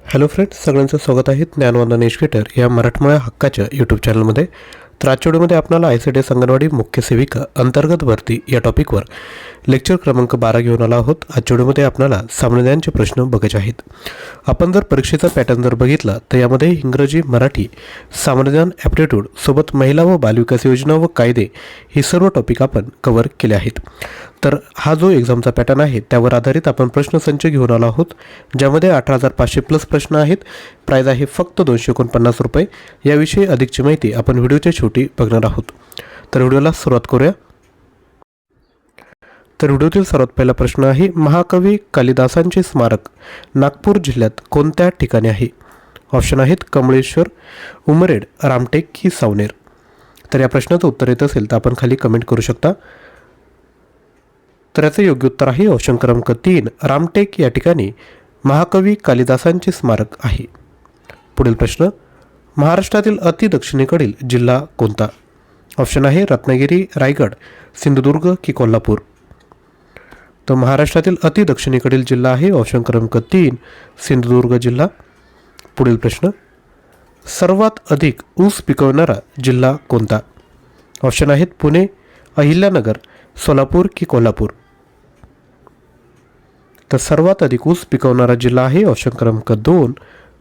Hello friends, सगळ्यांचं स्वागत आहे ज्ञानवंदन एज्युकेटर या मराठमोळ्या हक्काच्या यूट्यूब चॅनलमध्ये. तर आजच्या व्हिडिओमध्ये आपल्याला ICDS अंगणवाडी मुख्य सेविका अंतर्गत भरती या टॉपिकवर लेक्चर क्रमांक 12 घेऊन आलो आहोत. आजच्या व्हिडिओमध्ये आपल्याला सामान्य प्रश्न बघायचे आहेत. आपण जर परीक्षेचा पॅटर्न जर बघितला तर यामध्ये इंग्रजी, मराठी, सामान्य ज्ञान, ॲप्टिट्यूड सोबत महिला व बालविकास योजना व कायदे हे सर्व टॉपिक आपण कव्हर केले आहेत. तर हा जो एक्झामचा पॅटर्न आहे त्यावर आधारित आपण प्रश्नसंच घेऊन आलो आहोत, ज्यामध्ये 18,500 प्लस प्रश्न आहेत. प्राईज आहे फक्त 249 रुपये. याविषयी अधिकची माहिती आपण व्हिडिओच्या शेवटी बघणार आहोत. तर व्हिडिओला सुरुवात करूया. तर व्हिडिओतील सर्वात पहिला प्रश्न आहे, महाकवी कालिदासांचे स्मारक नागपूर जिल्ह्यात कोणत्या ठिकाणी आहे? ऑप्शन आहेत कमळेश्वर, उमरेड, रामटेक की सावनेर. तर या प्रश्नाचं उत्तर येत असेल तर आपण खाली कमेंट करू शकता. तर याचं योग्य उत्तर आहे ऑप्शन क्रमांक 3, रामटेक या ठिकाणी महाकवी कालिदासांचे स्मारक आहे. पुढील प्रश्न, महाराष्ट्रातील अतिदक्षिणेकडील जिल्हा कोणता? ऑप्शन आहे रत्नागिरी, रायगड, सिंधुदुर्ग की कोल्हापूर. तर महाराष्ट्रातील अतिदक्षिणेकडील जिल्हा आहे ऑप्शन क्रमांक 3, सिंधुदुर्ग जिल्हा. पुढील प्रश्न, सर्वात अधिक ऊस पिकवणारा जिल्हा कोणता? ऑप्शन आहेत पुणे, अहिल्यानगर, सोलापूर की कोल्हापूर. तर सर्वात अधिक ऊस पिकवणारा जिल्हा आहे ऑप्शन क्रमांक 2,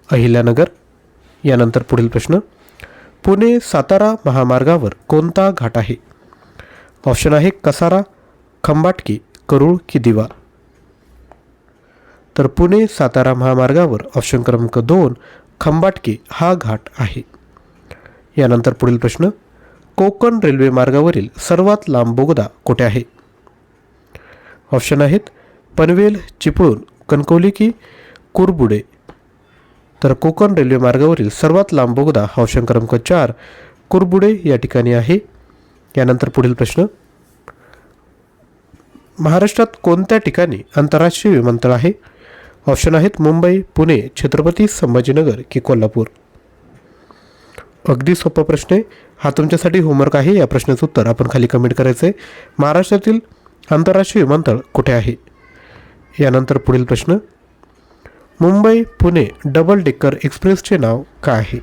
अहिल्यानगर. यानंतर पुढील प्रश्न, पुणे सातारा महामार्गावर कोणता घाट आहे? ऑप्शन आहे कसारा, खंबाटकी, करूळ की दिवा. तर पुणे सातारा महामार्गावर ऑप्शन क्रमांक 2, खंबाटकी हा घाट आहे. यानंतर पुढील प्रश्न, कोकण रेल्वे मार्गावरील सर्वात लांब बोगदा कुठे आहे? ऑप्शन आहेत पनवेल, चिपळूण, कणकवली की कुरबुडे. तर कोकण रेल्वे मार्गावरील सर्वात लांब बोगदा ऑप्शन क्रमांक 4, कुरबुडे या ठिकाणी आहे. यानंतर पुढील प्रश्न, महाराष्ट्रात कोणत्या ठिकाणी आंतरराष्ट्रीय विमानतळ आहे? ऑप्शन आहेत मुंबई, पुणे, छत्रपती संभाजीनगर की कोल्हापूर. अगदी सोपा प्रश्न आहे हा, तुमच्यासाठी होमवर्क आहे. या प्रश्नाचं उत्तर आपण खाली कमेंट करायचं आहे. महाराष्ट्रातील आंतरराष्ट्रीय विमानतळ कुठे आहे? यानंतर पुढील प्रश्न, मुंबई पुणे डबल डेक्कर एक्सप्रेसचे नाव काय आहे?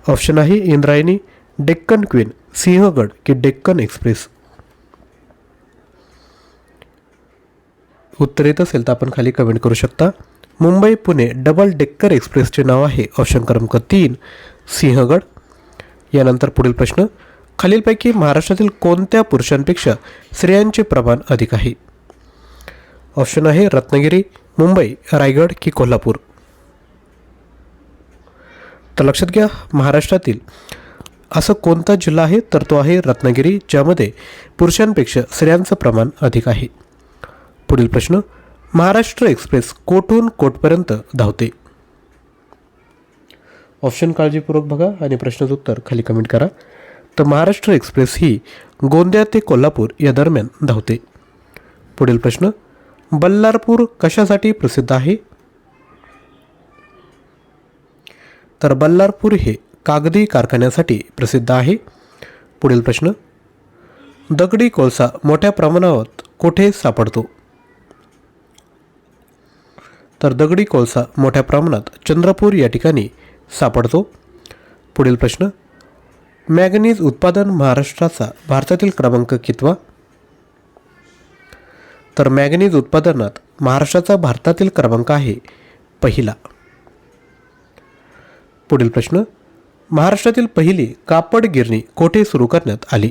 ऑप्शन आहे इंद्रायणी, डेक्कन क्वीन, सिंहगड की डेक्कन एक्सप्रेस. उत्तर येत असेल तर आपण खाली कमेंट करू शकता. मुंबई पुणे डबल डेक्कर एक्सप्रेसचे नाव आहे ऑप्शन क्रमांक 3, सिंहगड. यानंतर पुढील प्रश्न, खालीलपैकी महाराष्ट्रातील कोणत्या पुरुषांपेक्षा स्त्रियांचे प्रमाण अधिक आहे? ऑप्शन आहे रत्नागिरी, मुंबई, रायगड की कोल्हापूर. तर लक्षात घ्या, महाराष्ट्रातील असं कोणता जिल्हा आहे तर तो आहे रत्नागिरी, ज्यामध्ये पुरुषांपेक्षा स्त्रियांचं प्रमाण अधिक आहे. पुढील प्रश्न, महाराष्ट्र एक्सप्रेस कोठून कोठपर्यंत धावते? ऑप्शन काळजीपूर्वक बघा आणि प्रश्नाचं उत्तर खाली कमेंट करा. तर महाराष्ट्र एक्सप्रेस ही गोंदिया ते कोल्हापूर या दरम्यान धावते. पुढील प्रश्न, बल्लारपूर कशासाठी प्रसिद्ध आहे? तर बल्लारपूर हे कागदी कारखान्यासाठी प्रसिद्ध आहे. पुढील प्रश्न, दगडी कोळसा मोठ्या प्रमाणात कुठे सापडतो? तर दगडी कोळसा मोठ्या प्रमाणात चंद्रपूर या ठिकाणी सापडतो. पुढील प्रश्न, मॅंगनीज उत्पादन महाराष्ट्राचा भारतातील क्रमांक कितवा? तर मॅंगनीज उत्पादनात महाराष्ट्राचा भारतातील क्रमांक आहे पहिला. पुढील प्रश्न, महाराष्ट्रातील पहिली कापड गिरणी कोठे सुरू करण्यात आली?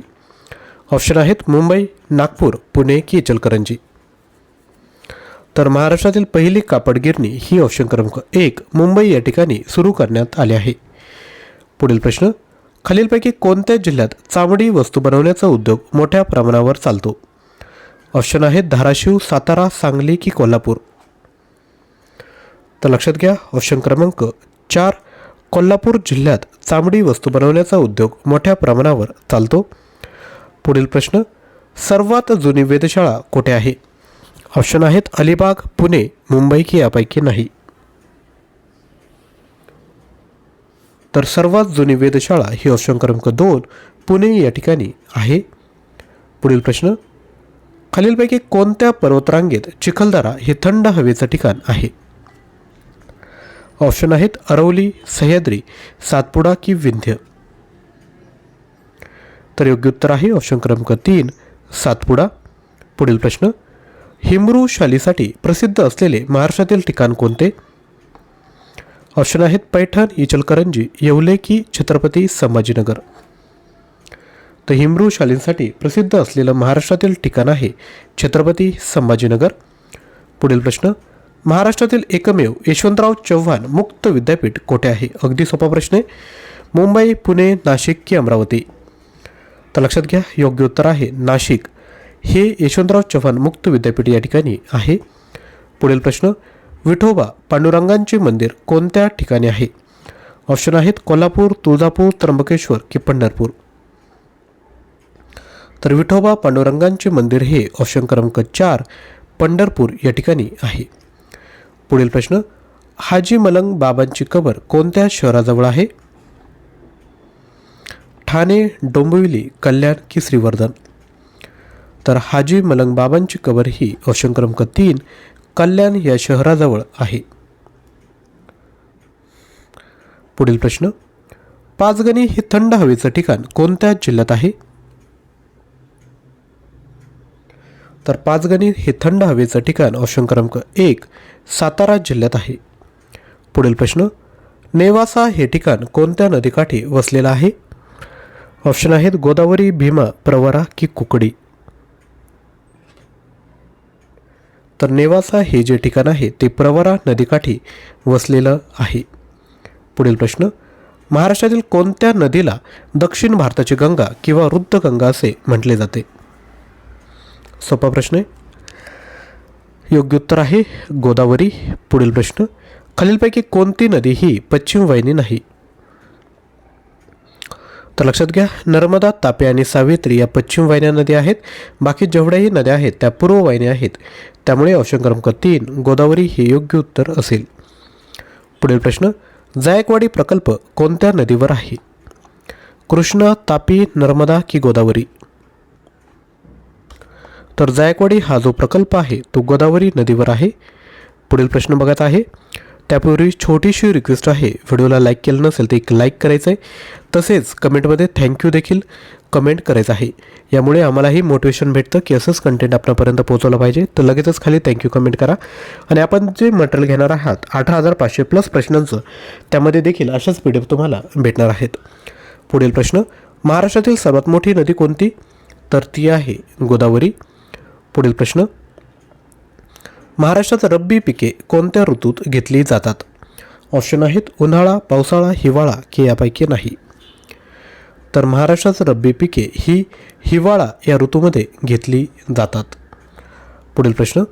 ऑप्शन आहेत मुंबई, नागपूर, पुणे की इचलकरंजी. तर महाराष्ट्रातील पहिली कापड गिरणी ही ऑप्शन क्रमांक 1, मुंबई या ठिकाणी सुरू करण्यात आली आहे. पुढील प्रश्न, खालीलपैकी कोणत्या जिल्ह्यात चामडी वस्तू बनवण्याचा उद्योग मोठ्या प्रमाणावर चालतो? ऑप्शन आहेत धाराशिव, सातारा, सांगली की कोल्हापूर. तर लक्षात घ्या, ऑप्शन क्रमांक 4, कोल्हापूर जिल्ह्यात चामडी वस्तू बनवण्याचा उद्योग मोठ्या प्रमाणावर चालतो. पुढील प्रश्न, सर्वात जुनी वेधशाळा कुठे आहे? ऑप्शन आहेत अलिबाग, पुणे, मुंबई की यापैकी नाही. तर सर्वात जुनी वेधशाळा ही ऑप्शन क्रमांक 2, पुणे या ठिकाणी आहे. पुढील प्रश्न, खालीलपैकी कोणत्या पर्वतरांगेत चिखलदरा हे थंड हवेचं ठिकाण आहे? ऑप्शन आहेत अरवली, सह्याद्री, सातपुडा की विंध्य. तर योग्य उत्तर आहे ऑप्शन क्रमांक 3 सातपुडा. पुढील प्रश्न, हिमरू शालीसाठी प्रसिद्ध असलेले महाराष्ट्रातील ठिकाण कोणते? ऑप्शन आहेत पैठण, इचलकरंजी, येवले की छत्रपती संभाजीनगर. तर हिमरू शालींसाठी प्रसिद्ध असलेलं महाराष्ट्रातील ठिकाण आहे छत्रपती संभाजीनगर. पुढील प्रश्न, महाराष्ट्रातील एकमेव यशवंतराव चव्हाण मुक्त विद्यापीठ कोठे आहे? अगदी सोपा प्रश्न आहे. मुंबई, पुणे, नाशिक की अमरावती? तर लक्षात घ्या, योग्य उत्तर आहे नाशिक. हे यशवंतराव चव्हाण मुक्त विद्यापीठ या ठिकाणी आहे. पुढील प्रश्न, विठोबा पांडुरंगांचे मंदिर कोणत्या ठिकाणी आहे? ऑप्शन आहेत कोल्हापूर, तुळजापूर, त्र्यंबकेश्वर की पंढरपूर? तर विठोबा पांडुरंगांचे मंदिर हे ऑप्शन क्रमांक 4 पंढरपूर या ठिकाणी आहे. पुढील प्रश्न, हाजी मलंग बाबांची कबर कोणत्या शहराजवळ आहे? ठाणे, डोंबिवली, कल्याण की श्रीवर्धन? तर हाजी मलंग बाबांची कबर ही ऑप्शन क्रमांक 3 कल्याण या शहराजवळ आहे. पुढील प्रश्न, पाचगणी हे थंड हवेचं ठिकाण कोणत्या जिल्ह्यात आहे? तर पाचगणी हे थंड हवेचं ठिकाण ऑप्शन क्रमांक 1 सातारा जिल्ह्यात आहे. पुढील प्रश्न, नेवासा हे ठिकाण कोणत्या नदीकाठी वसलेलं आहे? ऑप्शन आहेत गोदावरी, भीमा, प्रवरा की कुकडी? तर नेवासा हे जे ठिकाण आहे ते प्रवरा नदीकाठी वसलेलं आहे. पुढील प्रश्न, महाराष्ट्रातील कोणत्या नदीला दक्षिण भारताची गंगा किंवा रुद्र गंगा असे म्हटले जाते? सोपा प्रश्न आहे. योग्य उत्तर आहे गोदावरी. पुढील प्रश्न, खालीलपैकी कोणती नदी ही पश्चिम वाहिनी नाही? तर लक्षात घ्या, नर्मदा, तापी आणि सावित्री या पश्चिम वाहिन्या नद्या आहेत. बाकी जेवढ्याही नद्या आहेत त्या पूर्व वाहिन्या आहेत. त्यामुळे ऑप्शन क्रमांक 3 गोदावरी हे योग्य उत्तर असेल. पुढील प्रश्न, जायकवाडी प्रकल्प कोणत्या नदीवर आहे? कृष्णा, तापी, नर्मदा की गोदावरी? तर जायकवाडी हा जो प्रकल्प आहे तो गोदावरी नदीवर आहे. पुढील प्रश्न बघायचा आहे. त्यापूर्वी छोटीशी रिक्वेस्ट आहे, व्हिडिओला लाईक केलं नसेल तर एक लाईक करायचं आहे. तसेच कमेंटमध्ये थँक्यू देखील कमेंट करायचं आहे. यामुळे आम्हालाही मोटिवेशन भेटतं की असंच कंटेंट आपल्यापर्यंत पोहोचवलं पाहिजे. तर लगेचच खाली थँक्यू कमेंट करा. आणि आपण जे मटेरियल घेणार आहात 18,500 प्लस प्रश्नांचं, त्यामध्ये देखील अशाच PDF तुम्हाला भेटणार आहेत. पुढील प्रश्न, महाराष्ट्रातील सर्वात मोठी नदी कोणती? तर ती आहे गोदावरी. पुढील प्रश्न, महाराष्ट्रात रब्बी पिके कोणत्या ऋतूत घेतली जातात? ऑप्शन आहेत उन्हाळा, पावसाळा, हिवाळा की यापैकी नाही? तर महाराष्ट्रात रब्बी पिके ही हिवाळा या ऋतूमध्ये घेतली जातात. पुढील प्रश्न,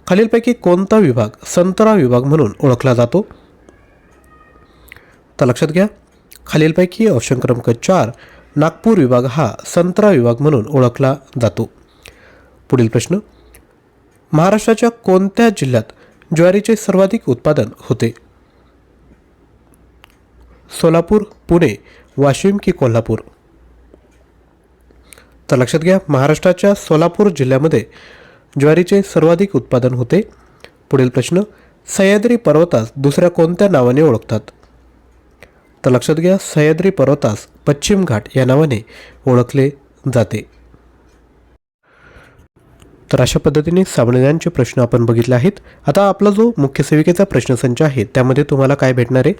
खालीलपैकी कोणता विभाग संत्रा विभाग म्हणून ओळखला जातो? तर लक्षात घ्या, खालीलपैकी ऑप्शन क्रमांक 4 नागपूर विभाग हा संत्रा विभाग म्हणून ओळखला जातो. पुढील प्रश्न, महाराष्ट्राच्या कोणत्या जिल्ह्यात ज्वारीचे सर्वाधिक उत्पादन होते? सोलापूर, पुणे, वाशिम की कोल्हापूर? तर लक्षात घ्या, महाराष्ट्राच्या सोलापूर जिल्ह्यामध्ये ज्वारीचे सर्वाधिक उत्पादन होते. पुढील प्रश्न, सह्याद्री पर्वतास दुसऱ्या कोणत्या नावाने ओळखतात? तर लक्षात घ्या, सह्याद्री पर्वतास पश्चिम घाट या नावाने ओळखले जाते. तर अशा पद्धतीने सामान्य ज्ञानचे प्रश्न आपण बघितले आहेत. आता आपला जो मुख्य सेविकेचा प्रश्नसंच आहे त्यामध्ये तुम्हाला काय भेटणार आहे?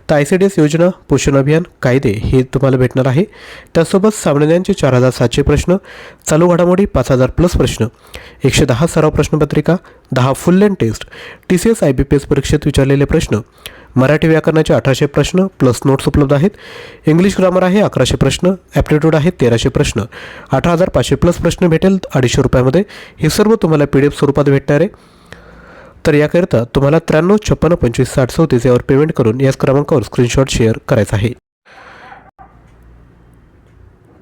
तर ICDS योजना, पोषण अभियान, कायदे हे तुम्हाला भेटणार आहे. त्यासोबत सामान्य ज्ञानचे 4,700 प्रश्न, चालू घडामोडी 5,000 प्लस प्रश्न, 110 सराव प्रश्नपत्रिका, 10 full length test, TCS IBPS परीक्षेत विचारलेले प्रश्न, मराठी व्याकरणाचे 1800 प्रश्न प्लस नोट्स उपलब्ध आहेत. इंग्लिश ग्रामर आहे 1100 प्रश्न, ॲप्टिट्यूड आहे 1300 प्रश्न, 18,500 प्लस प्रश्न भेटेल 250 रुपयामध्ये. हे सर्व तुम्हाला PDF स्वरूपात भेटणार आहे. तर याकरिता तुम्हाला 93 56 25 60 34 यावर पेमेंट करून याच क्रमांकावर स्क्रीनशॉट शेअर करायचा आहे.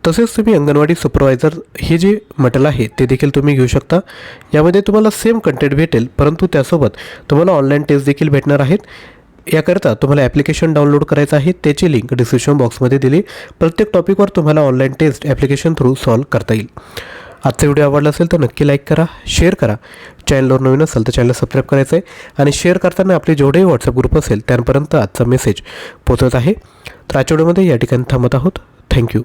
तसेच तुम्ही अंगणवाडी सुपरवायझर हे जे मटेरियल आहे ते देखील तुम्ही घेऊ शकता. यामध्ये तुम्हाला सेम कंटेंट भेटेल, परंतु त्यासोबत तुम्हाला ऑनलाईन टेस्ट देखील भेटणार आहेत. याकरिता तुम्हाला ॲप्लिकेशन डाउनलोड करायचं आहे. त्याची लिंक डिस्क्रिप्शन बॉक्समध्ये दिली. प्रत्येक टॉपिकवर तुम्हाला online test application through solve करता येईल. आजचा व्हिडिओ आवडला असेल तर नक्की लाईक करा, शेअर करा. चॅनलवर नवीन असेल तर चॅनल सबस्क्राईब करायचं आहे आणि शेअर करताना आपले जेवढेही व्हॉट्सअप ग्रुप असेल त्यांपर्यंत आजचा मेसेज पोहोचत आहे. तर आजच्या व्हिडिओमध्ये या ठिकाणी थांबत आहोत. थँक्यू.